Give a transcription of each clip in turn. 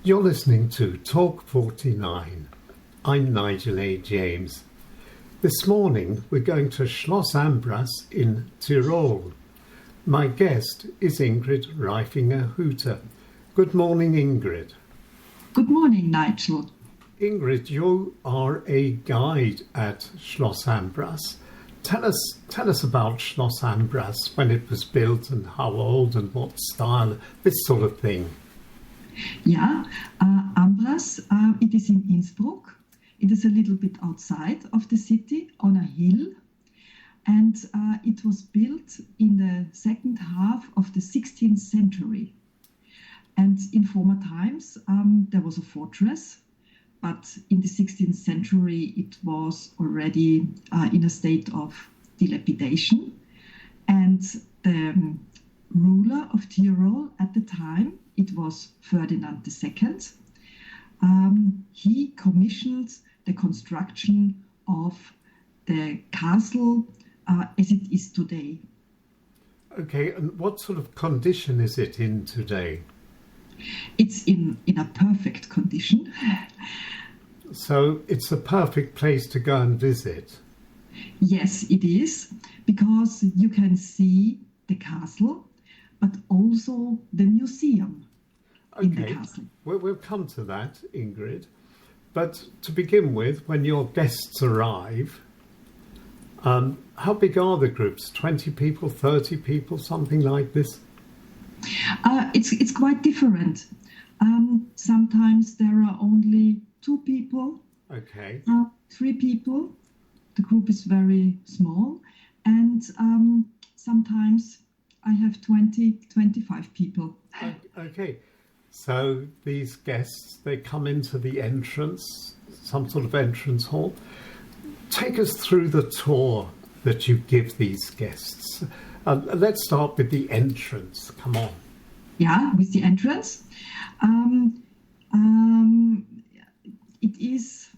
You're listening to Talk 49. I'm Nigel A. James. This morning we're going to Schloss Ambras in Tirol. My guest is Ingrid Reifingerhütte. Good morning, Ingrid. Good morning, Nigel. Ingrid, you are a guide at Schloss Ambras. Tell us about Schloss Ambras, when it was built and how old and what style, this sort of thing. Yeah, Ambras, it is in Innsbruck. It is a little bit outside of the city on a hill. And it was built in the second half of the 16th century. And in former times, there was a fortress. But in the 16th century, it was already in a state of dilapidation. And the ruler of Tirol at the time, it was Ferdinand II. He commissioned the construction of the castle as it is today. Okay, and what sort of condition is it in today? It's in a perfect condition. So it's a perfect place to go and visit. Yes, it is, because you can see the castle, but also the museum in the castle. We'll come to that, Ingrid. But to begin with, when your guests arrive, how big are the groups? 20 people, 30 people, something like this? It's quite different. Sometimes there are only 2 people, okay, 3 people. The group is very small, and sometimes I have 20, 25 people. Okay, so these guests, they come into the entrance, some sort of entrance hall. Take us through the tour that you give these guests. Let's start with the entrance. Come on. Yeah, with the entrance. It is,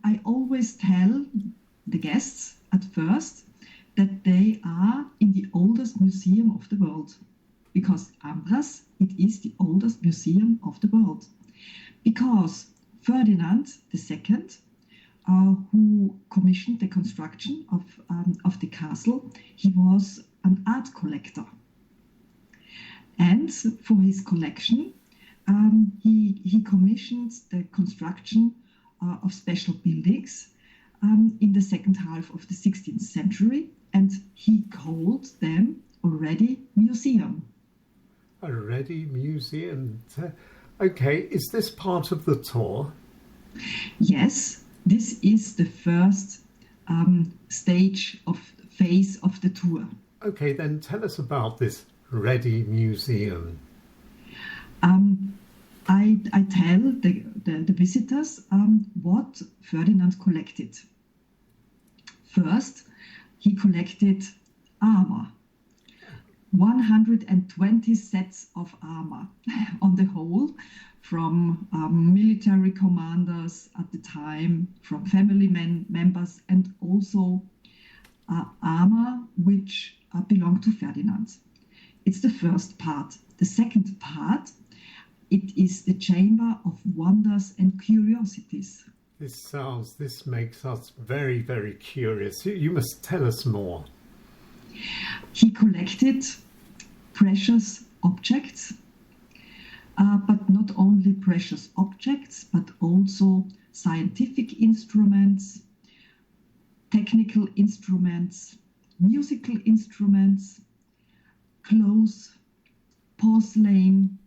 I always tell the guests at first that they are in the oldest museum of the world. Because Ambras, it is the oldest museum of the world. Because Ferdinand II, who commissioned the construction of the castle, he was an art collector. And for his collection, he commissioned the construction of special buildings in the second half of the 16th century, and he called them already museum. Already museum. Okay, is this part of the tour? Yes, this is the first phase of the tour. Okay, then tell us about this Ready Museum. I tell the visitors what Ferdinand collected. First, he collected armor. 120 sets of armor on the whole, from military commanders at the time, from family members, and also armor which belonged to Ferdinand. It's the first part. The second part, it is the Chamber of Wonders and Curiosities. This makes us very, very curious. You must tell us more. He collected precious objects, but not only precious objects, but also scientific instruments, technical instruments, musical instruments, clothes, porcelain,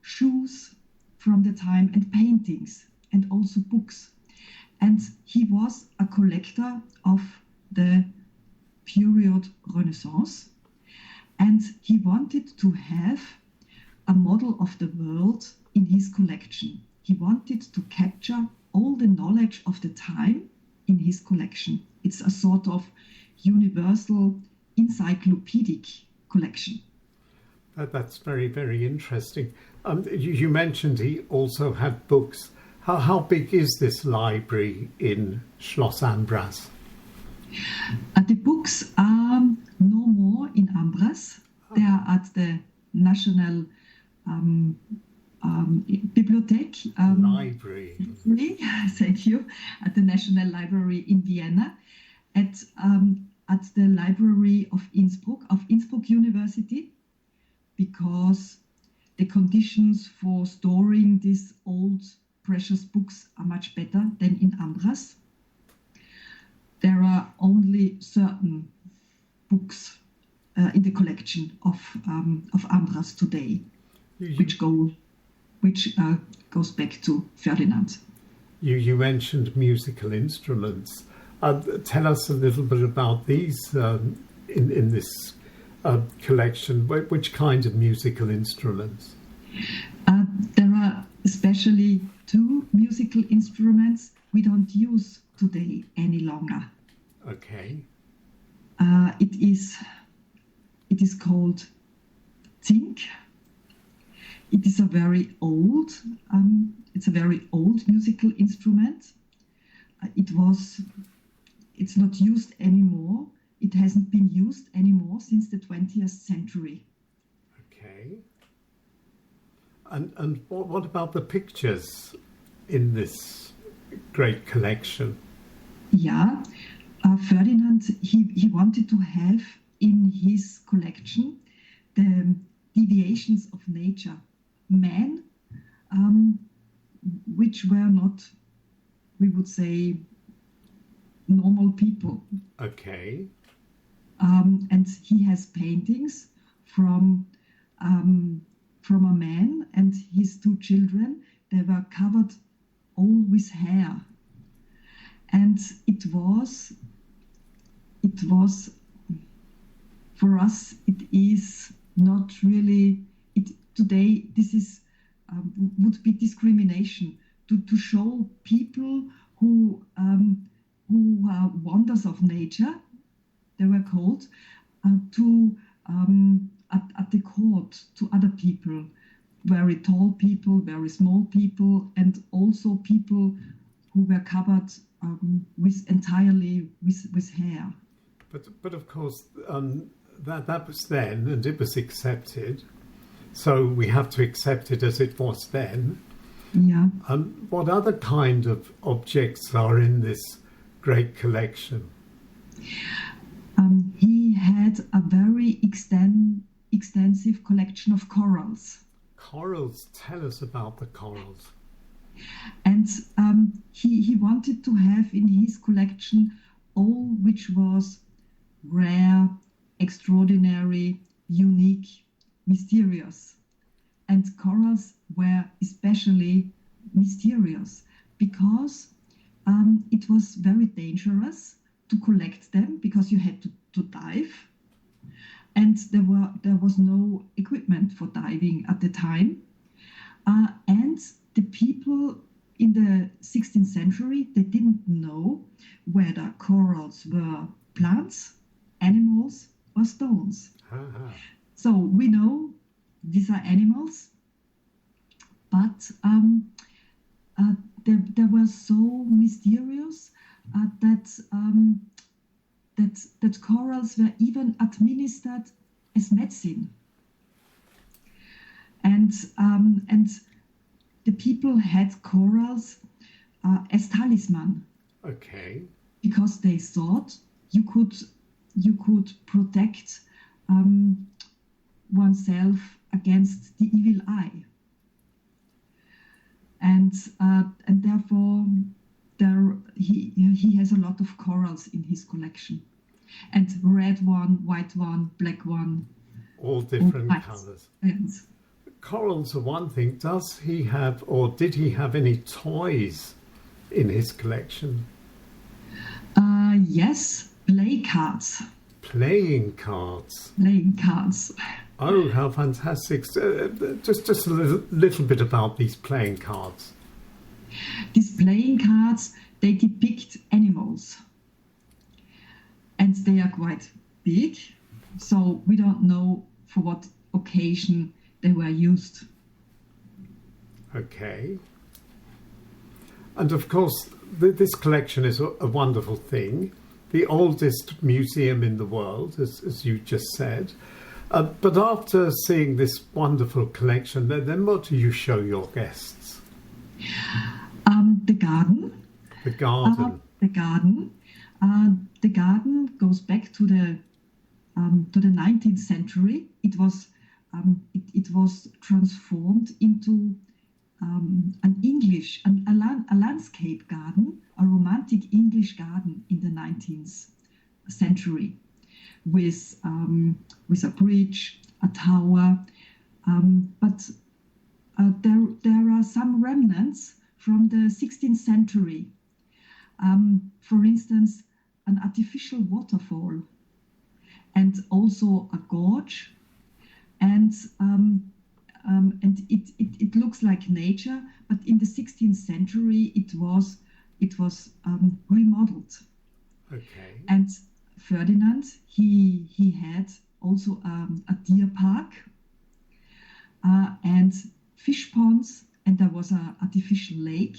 shoes from the time, and paintings, and also books. And he was a collector of the period Renaissance, and he wanted to have a model of the world in his collection. He wanted to capture all the knowledge of the time in his collection. It's a sort of universal encyclopedic collection. That's very, very interesting. You mentioned he also had books. How big is this library in Schloss Ambras? The books are no more in Ambras. They are at the National Bibliothek. Library. Thank you. At the National Library in Vienna, at the Library of Innsbruck University, because the conditions for storing these old precious books are much better than in Ambras. There are only certain books in the collection of Ambras today, which goes back to Ferdinand. You mentioned musical instruments. Tell us a little bit about these in this collection. Which kind of musical instruments? There are especially two musical instruments we don't use today any longer. Okay. It is called Zink. It is a very old. It's a very old musical instrument. It's not used anymore. It hasn't been used anymore since the 20th century. Okay. And what about the pictures in this great collection? Yeah, Ferdinand, he wanted to have in his collection the deviations of nature, men, which were not, we would say, normal people. Okay. And he has paintings from a man and his two children. They were covered all with hair. And it was for us, it is not really, today this is would be discrimination to show people who are wonders of nature, they were called, at the court to other people, very tall people, very small people, and also people who were covered entirely with hair. But of course, that was then, and it was accepted. So we have to accept it as it was then. Yeah. What other kind of objects are in this great collection? He had a very extensive collection of corals. Corals, tell us about the corals. And he wanted to have in his collection all which was rare, extraordinary, unique, mysterious. And corals were especially mysterious because it was very dangerous to collect them because you had to dive. And there was no equipment for diving at the time. And the people in the 16th century, they didn't know whether corals were plants, animals, or stones. Uh-huh. So we know these are animals, but they were so mysterious that corals were even administered as medicine. And the people had corals as talisman. Okay. Because they thought you could protect oneself against the evil eye. And therefore he has a lot of corals in his collection. And red one, white one, black one. All different all colours. And Corals are one thing. Does he have, or did he have any toys in his collection? Yes, play cards. Playing cards. Playing cards. Oh, how fantastic. Just a little bit about these playing cards. These playing cards, they depict animals. And they are quite big, so we don't know for what occasion they were used. Okay. And of course, this collection is a wonderful thing. The oldest museum in the world, as you just said. But after seeing this wonderful collection, then what do you show your guests? The garden. The garden. The garden. The garden goes back to the 19th century. It was transformed into a landscape garden, a romantic English garden in the 19th century, with a bridge, a tower, but there are some remnants from the 16th century. For instance, an artificial waterfall, and also a gorge, and it looks like nature, but in the 16th century it was remodeled. Okay. And Ferdinand, he had also a deer park and fish ponds, and there was an artificial lake.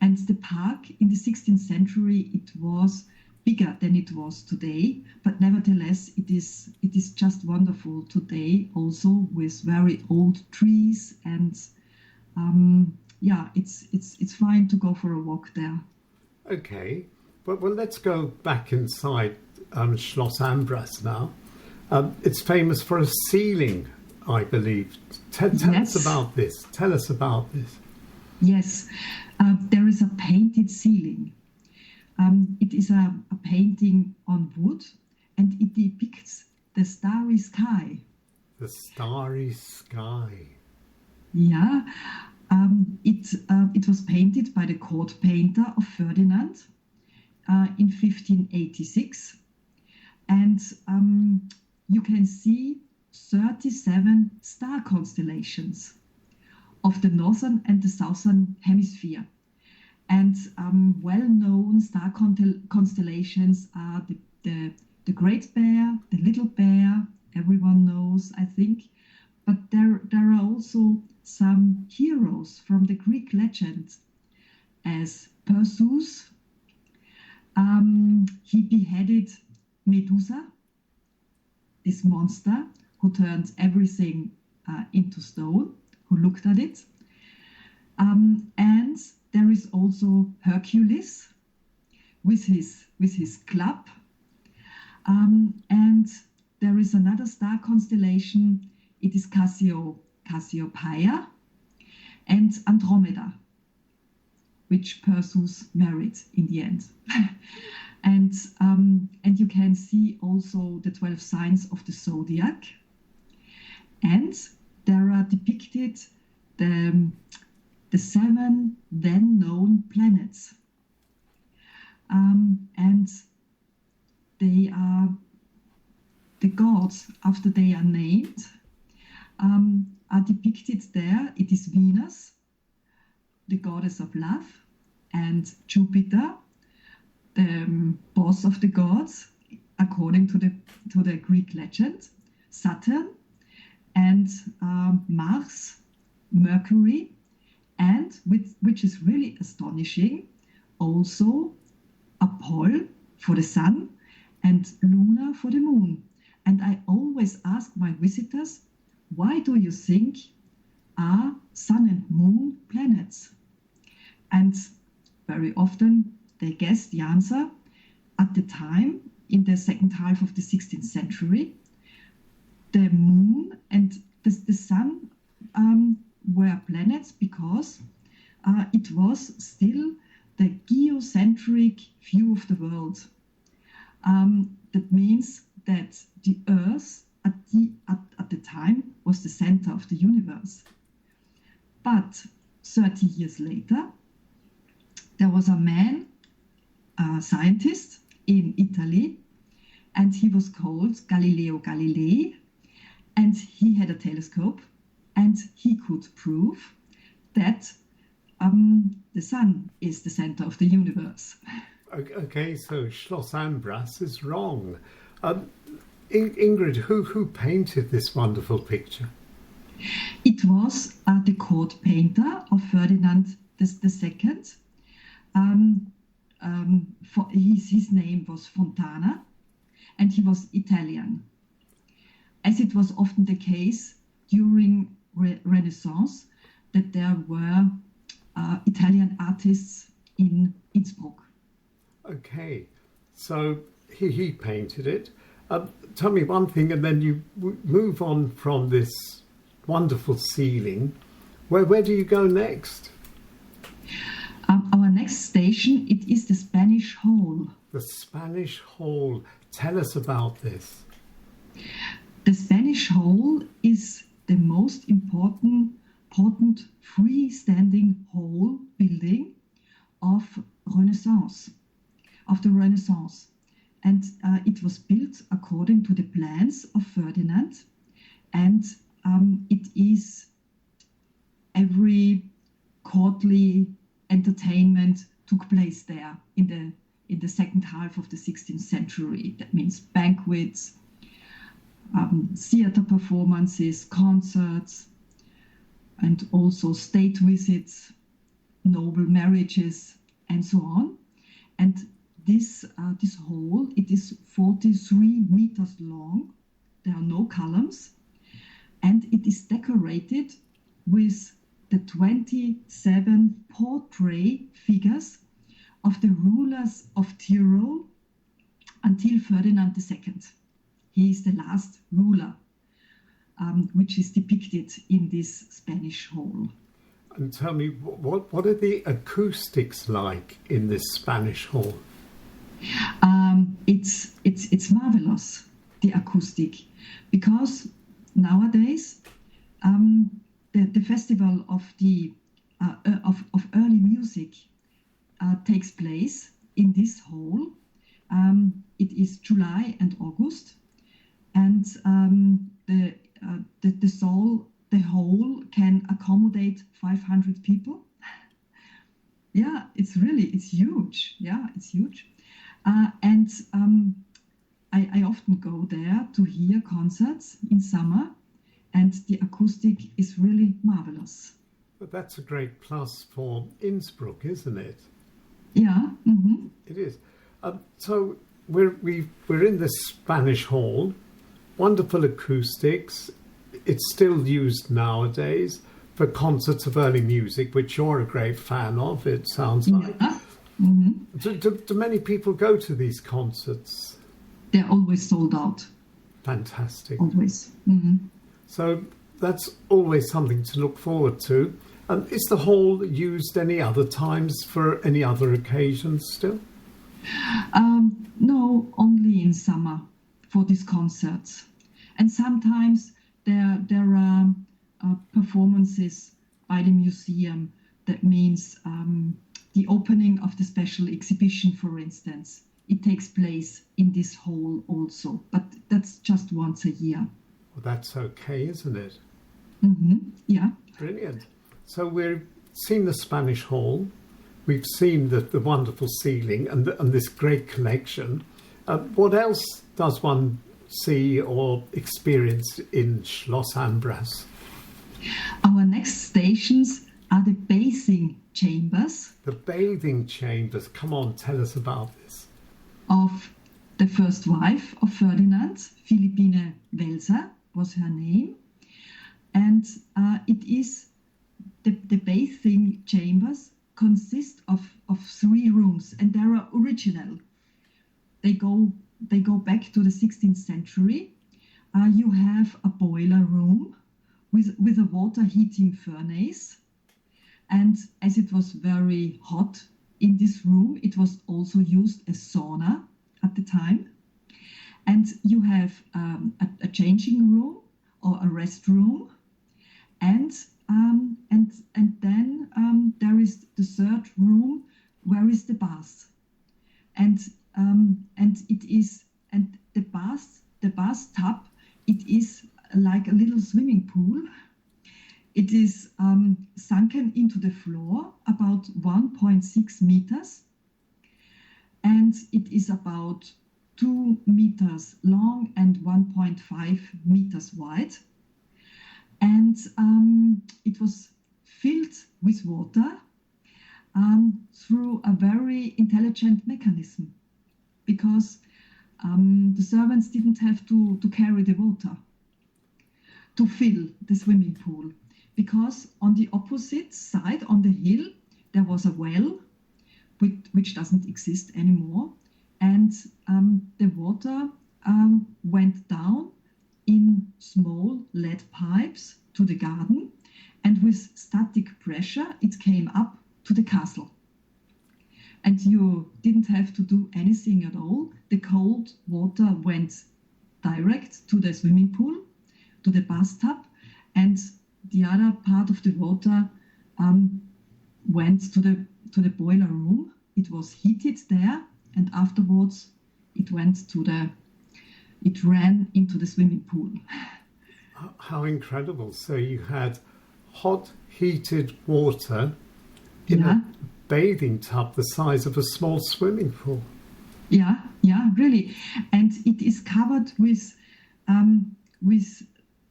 And the park in the 16th century, it was bigger than it was today, but nevertheless it is just wonderful today, also with very old trees, and it's fine to go for a walk there. Okay, well let's go back inside Schloss Ambras now. It's famous for a ceiling, I believe. Tell Yes. us about this. Tell us about this. Yes, there is a painted ceiling. It is a painting on wood, and it depicts the starry sky. The starry sky. Yeah, it was painted by the court painter of Ferdinand in 1586, and you can see 37 star constellations of the northern and the southern hemisphere. And well-known star constellations are the Great Bear, the Little Bear, everyone knows, I think. But there are also some heroes from the Greek legend, as Perseus. He beheaded Medusa, this monster who turned everything into stone, who looked at it. And there is also Hercules with his club. And there is another star constellation. It is Cassiopeia and Andromeda, which Perseus married in the end. And you can see also the 12 signs of the zodiac. And there are depicted the 7 then known planets. And they are the gods after they are named, are depicted there. It is Venus, the goddess of love, and Jupiter, the boss of the gods, according to the Greek legend, Saturn, and Mars, Mercury, and which is really astonishing, also Apollo for the sun and Luna for the moon. And I always ask my visitors, why do you think are sun and moon planets? And very often they guess the answer. At the time, in the second half of the 16th century, the moon and the sun were planets because it was still the geocentric view of the world. That means that the Earth at the time was the center of the universe. But 30 years later, there was a man, a scientist in Italy, and he was called Galileo Galilei, and he had a telescope, and he could prove that the sun is the center of the universe. Okay, so Schloss Ambras is wrong. Ingrid, who painted this wonderful picture? It was the court painter of Ferdinand II. His name was Fontana, and he was Italian. as it was often the case during Renaissance, that there were Italian artists in Innsbruck. Okay, so he painted it. Tell me one thing, and then you move on from this wonderful ceiling. Where do you go next? Our next station, it is the Spanish Hall. The Spanish Hall. Tell us about this. The Spanish Hall is the most important freestanding hall building of the Renaissance. And it was built according to the plans of Ferdinand. And it is every courtly entertainment took place there in the second half of the 16th century. That means banquets, theater performances, concerts, and also state visits, noble marriages, and so on. And this hall, it is 43 meters long. There are no columns, and it is decorated with the 27 portrait figures of the rulers of Tirol until Ferdinand II. He is the last ruler, which is depicted in this Spanish hall. And tell me, what are the acoustics like in this Spanish hall? It's marvelous, the acoustic, because nowadays the festival of early music takes place in this hall. It is July and August, and the hall can accommodate 500 people. Yeah, it's huge. Yeah, it's huge. And I often go there to hear concerts in summer, and the acoustic is really marvelous. But that's a great plus for Innsbruck, isn't it? Yeah. Mm-hmm. It is. So we're in this Spanish hall, wonderful acoustics. It's still used nowadays for concerts of early music, which you're a great fan of, it sounds like. Yeah. Mm-hmm. Do many people go to these concerts? They're always sold out. Fantastic. Always. Mm-hmm. So that's always something to look forward to. Is the hall used any other times for any other occasions still? No, only in summer for these concerts. And sometimes there are performances by the museum. That means the opening of the special exhibition, for instance. It takes place in this hall also, but that's just once a year. Well, that's okay, isn't it? Mm-hmm. Yeah. Brilliant. So we've seen the Spanish hall, we've seen the wonderful ceiling and this great collection. What else does one see or experience in Schloss Ambras? Our next stations are the bathing chambers. The bathing chambers. Come on, tell us about this. Of the first wife of Ferdinand, Philippine Welser was her name. And it is the bathing chambers consist of 3 rooms, and they are original. They go back to the 16th century. You have a boiler room with a water heating furnace. And as it was very hot in this room, it was also used as sauna at the time. And you have a changing room or a restroom. And then there is the third room where is the bath. And the bathtub, it is like a little swimming pool. It is sunken into the floor about 1.6 meters, and it is about 2 meters long and 1.5 meters wide. And it was filled with water through a very intelligent mechanism, because the servants didn't have to carry the water. to fill the swimming pool, because on the opposite side, on the hill, there was a well, which doesn't exist anymore, and the water went down in small lead pipes to the garden, and with static pressure it came up to the castle. And you didn't have to do anything at all. The cold water went direct to the swimming pool, to the bathtub, and the other part of the water went to the boiler room. It was heated there, and afterwards it ran into the swimming pool. How incredible. So you had hot, heated water in a bathing tub the size of a small swimming pool. Yeah, really. And it is covered with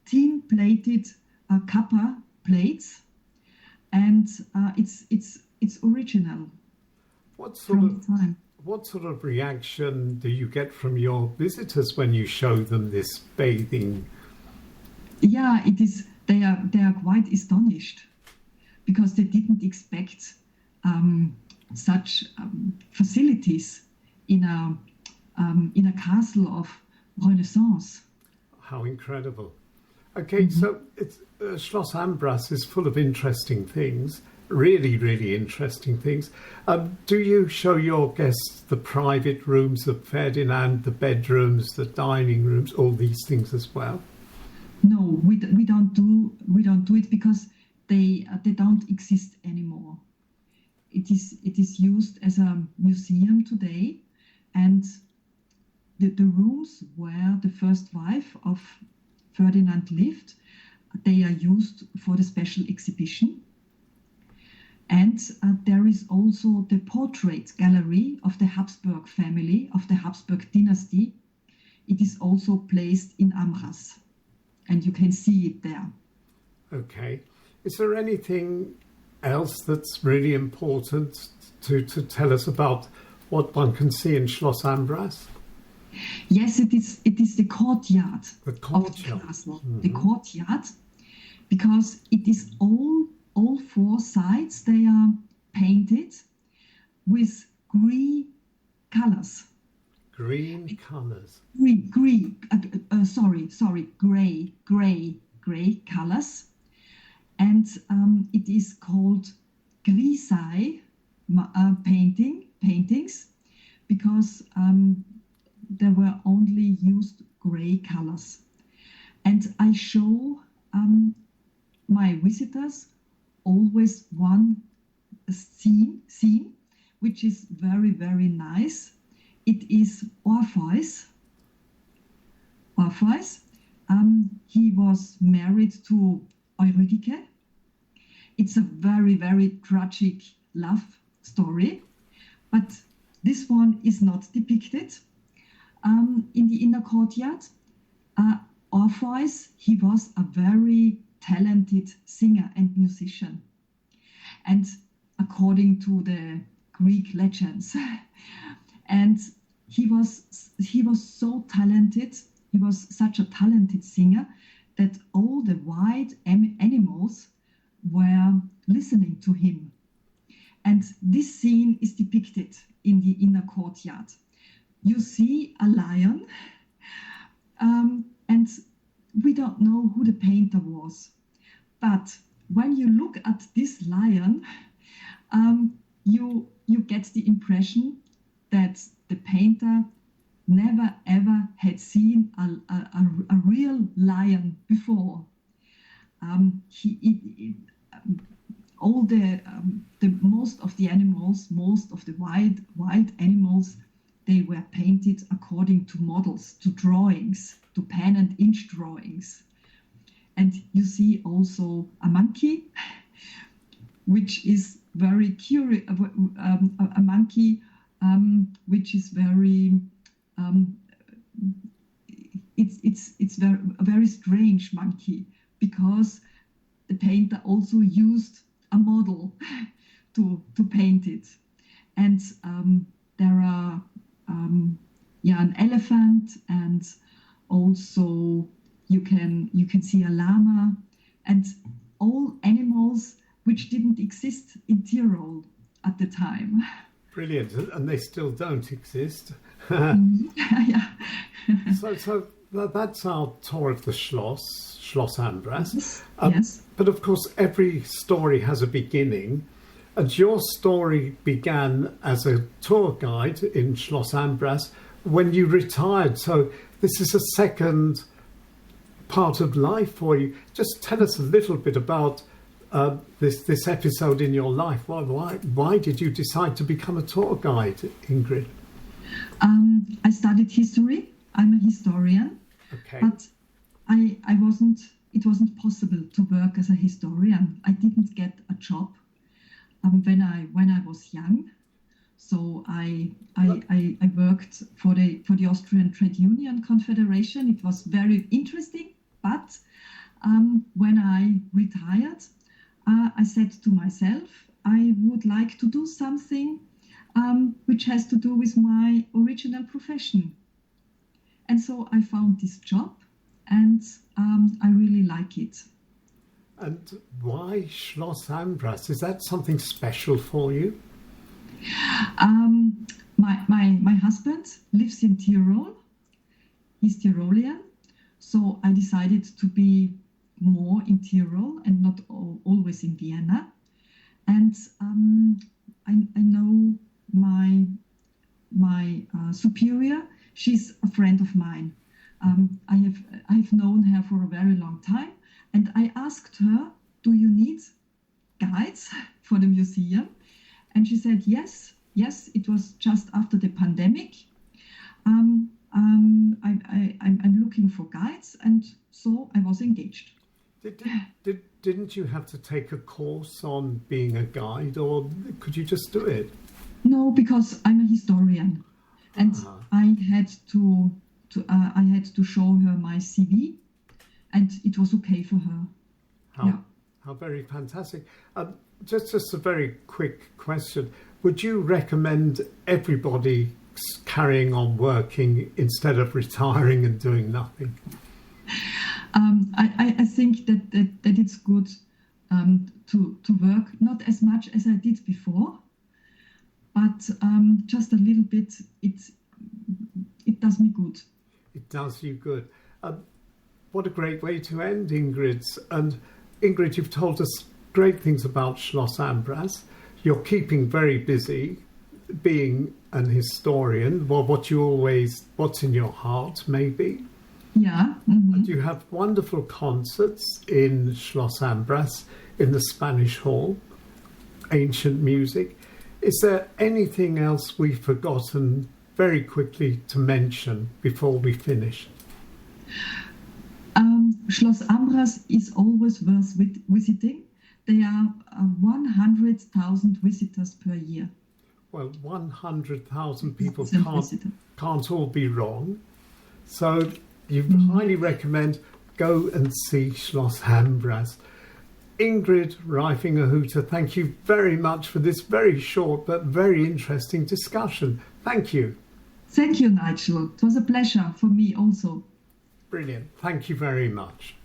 tin-plated copper plates, and it's original. What sort of reaction do you get from your visitors when you show them this bathing? Yeah, it is. They are quite astonished, because they didn't expect such facilities in a castle of Renaissance. How incredible! Okay, so Schloss Ambras is full of interesting things. Really, really interesting things. Do you show your guests the private rooms of Ferdinand, the bedrooms, the dining rooms, all these things as well? No, we don't do it, because they don't exist anymore. It is used as a museum today, and the rooms where the first wife of Ferdinand lived, they are used for the special exhibition. And there is also the portrait gallery of the Habsburg family, of the Habsburg dynasty. It is also placed in Ambras, and you can see it there. Okay. Is there anything else that's really important to tell us about what one can see in Schloss Ambras? Yes, it is the courtyard, of the castle. Mm-hmm. The courtyard, because it is all four sides, they are painted with green colors. Green colors. Gray colors. And it is called grisaille paintings, because there were only used gray colors. And I show my visitors always one scene which is very, very nice. It is Orpheus. He was married to Eurydice. It's a very, very tragic love story, but this one is not depicted in the inner courtyard. Orpheus, he was a very talented singer and musician, and according to the Greek legends, and he was so talented. He was such a talented singer that all the wild animals were listening to him. And this scene is depicted in the inner courtyard. You see a lion, and we don't know who the painter was. But when you look at this lion, you get the impression that the painter never ever had seen a real lion before. Most of the animals, most of the wild animals, they were painted according to models, to drawings, to pen and inch drawings. And you see also a monkey, which is very curious, a monkey which is very, it's a very strange monkey, because the painter also used a model to paint it. And there are an elephant, and also you can see a llama and all animals which didn't exist in Tirol at the time. Brilliant, and they still don't exist. Yeah. So that's our tour of the Schloss Ambras. Yes. Yes. But of course, every story has a beginning, and your story began as a tour guide in Schloss Ambras when you retired. So this is a second part of life for you. Just tell us a little bit about this episode in your life. Why did you decide to become a tour guide, Ingrid? I studied history. I'm a historian. Okay. But it wasn't possible to work as a historian. I didn't get a job when I was young. So I worked for the Austrian Trade Union Confederation. It was very interesting. But when I retired, I said to myself, I would like to do something which has to do with my original profession. And so I found this job, and I really like it. And why Schloss Ambras? Is that something special for you? My husband lives in Tirol. He's Tirolian. So I decided to be more in Tirol and not always in Vienna. And I know my superior. She's a friend of mine. I've known her for a very long time, and I asked her, "Do you need guides for the museum?" And she said, "Yes. It was just after the pandemic. I'm looking for guides," and so I was engaged. Didn't you have to take a course on being a guide, or could you just do it? No, because I'm a historian, and I had to show her my CV, and it was okay for her. How very fantastic! Just a very quick question: would you recommend everybody carrying on working instead of retiring and doing nothing? I think that it's good to work, not as much as I did before, but just a little bit. It does me good. It does you good. What a great way to end, Ingrid. And Ingrid, you've told us great things about Schloss Ambras. You're keeping very busy being an historian. Well, what's in your heart, maybe. Yeah. Mm-hmm. And you have wonderful concerts in Schloss Ambras, in the Spanish Hall, ancient music. Is there anything else we've forgotten very quickly to mention before we finish? Schloss Ambras is always worth visiting. There are 100,000 visitors per year. Well, 100,000 people can't all be wrong. So you highly recommend go and see Schloss Ambras. Ingrid Reifingerhütte, thank you very much for this very short but very interesting discussion. Thank you. Thank you, Nigel. It was a pleasure for me also. Brilliant. Thank you very much.